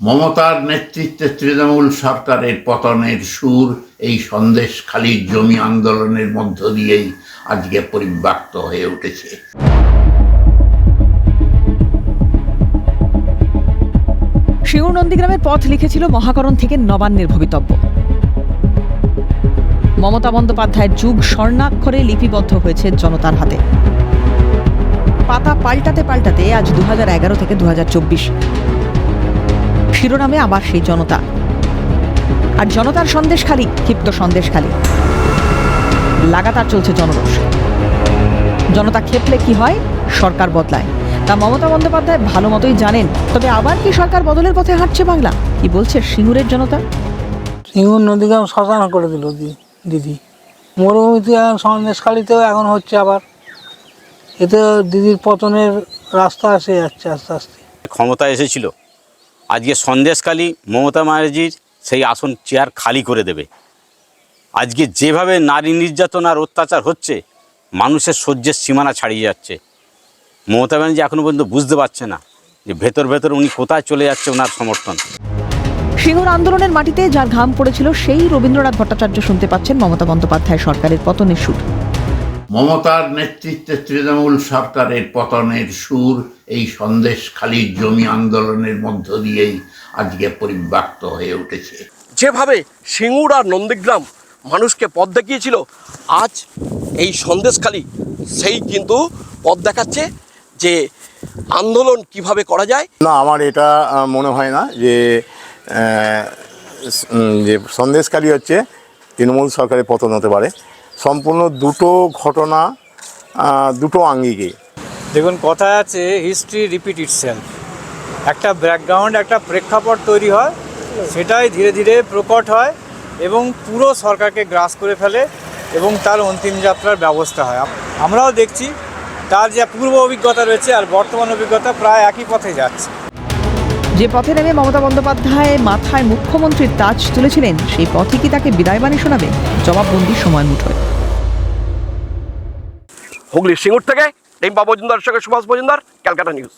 মমতার নেতৃত্বে তৃণমূল সরকারের পতনের সুর এই সন্দেশখালির জমি আন্দোলনের মধ্য দিয়েই আজকে পরিব্যাপ্ত হয়ে উঠেছে। সিঙ্গুর নন্দীগ্রামের পথ লিখেছিল মহাকরণ থেকে নবান্নের ভবিতব্য। মমতা বন্দ্যোপাধ্যায়ের যুগ স্বর্ণাক্ষরে লিপিবদ্ধ হয়েছে জনতার হাতে। পাতা পাল্টাতে পাল্টাতে আজ 2011 থেকে 2024 শিরোনামে আবার সেই জনতা, আর জনতার সন্দেশখালি, ক্ষিপ্ত সন্দেশখালি। লাগাতার চলছে জনরোষ। জনতা ক্ষেপলে কি হয়? সরকার বদলায়, তা মমতা বন্দ্যোপাধ্যায় ভালো মতোই জানেন। তবে আবার কি সরকার বদলের পথে হাঁটছে বাংলা? কি বলছে সিঙ্গুরের জনতা? সিঙ্গুর নদীগ্রাম শ্মশান করে দিল দিদি। মরুভূমিতে সন্দেশখালিতেও এখন হচ্ছে আবার। এতে দিদির পতনের রাস্তা এসে যাচ্ছে আস্তে আস্তে। ক্ষমতা এসেছিল, আজকে সন্দেশখালি মমতা ব্যানার্জির সেই আসন চেয়ার খালি করে দেবে। আজকে যেভাবে নারী নির্যাতন আর অত্যাচার হচ্ছে, মানুষের সহ্যের সীমানা ছাড়িয়ে যাচ্ছে। মমতা ব্যানার্জি এখনও পর্যন্ত বুঝতে পারছে না যে ভেতর ভেতর উনি কোথায় চলে যাচ্ছে ওনার সমর্থন। সিঙ্গুর আন্দোলনের মাটিতে যার ঘাম পড়েছিল সেই রবীন্দ্রনাথ ভট্টাচার্য শুনতে পাচ্ছেন মমতা বন্দ্যোপাধ্যায় সরকারের পতনের সুর। মমতার নেতৃত্বে তৃণমূল সরকারের পতনের সুর এই সন্দেশখালির জমি আন্দোলনের মধ্য দিয়েই আজকে পরিব্যাপ্ত হয়ে উঠেছে। যেভাবে সিঙ্গুর আর নন্দীগ্রাম মানুষকে পথ দেখিয়েছিল, আজ এই সন্দেশখালি সেই কিন্তু পথ দেখাচ্ছে যে আন্দোলন কিভাবে করা যায়। না, আমার এটা মনে হয় না যে যে সন্দেশখালি হচ্ছে তৃণমূল সরকারের পতন হতে পারে। সম্পূর্ণ দুটো ঘটনা, দুটো আঙ্গিকে। দেখুন, কথা আছে হিস্ট্রি রিপিট ইটসেলফ। একটা ব্যাকগ্রাউন্ড, একটা প্রেক্ষাপট তৈরি হয়, সেটাই ধীরে ধীরে প্রকট হয় এবং পুরো সরকারকে গ্রাস করে ফেলে এবং তার অন্তিম যাত্রার ব্যবস্থা হয়। আমরাও দেখছি তার যে পূর্ব অভিজ্ঞতা রয়েছে আর বর্তমান অভিজ্ঞতা প্রায় একই পথে যাচ্ছে। যে পথে নেমে মমতা বন্দ্যোপাধ্যায় মাথায় মুখ্যমন্ত্রীর তাজ তুলেছিলেন, সেই পথে কি তাকে বিদায় বাণী শোনাবে? জবাববন্দির সময় মুঠোয়। হুগলির সিঙ্গুর থেকে রিম্পা মজুমদারের সঙ্গে সুভাষ মজুমদার, ক্যালকাটা নিউজ।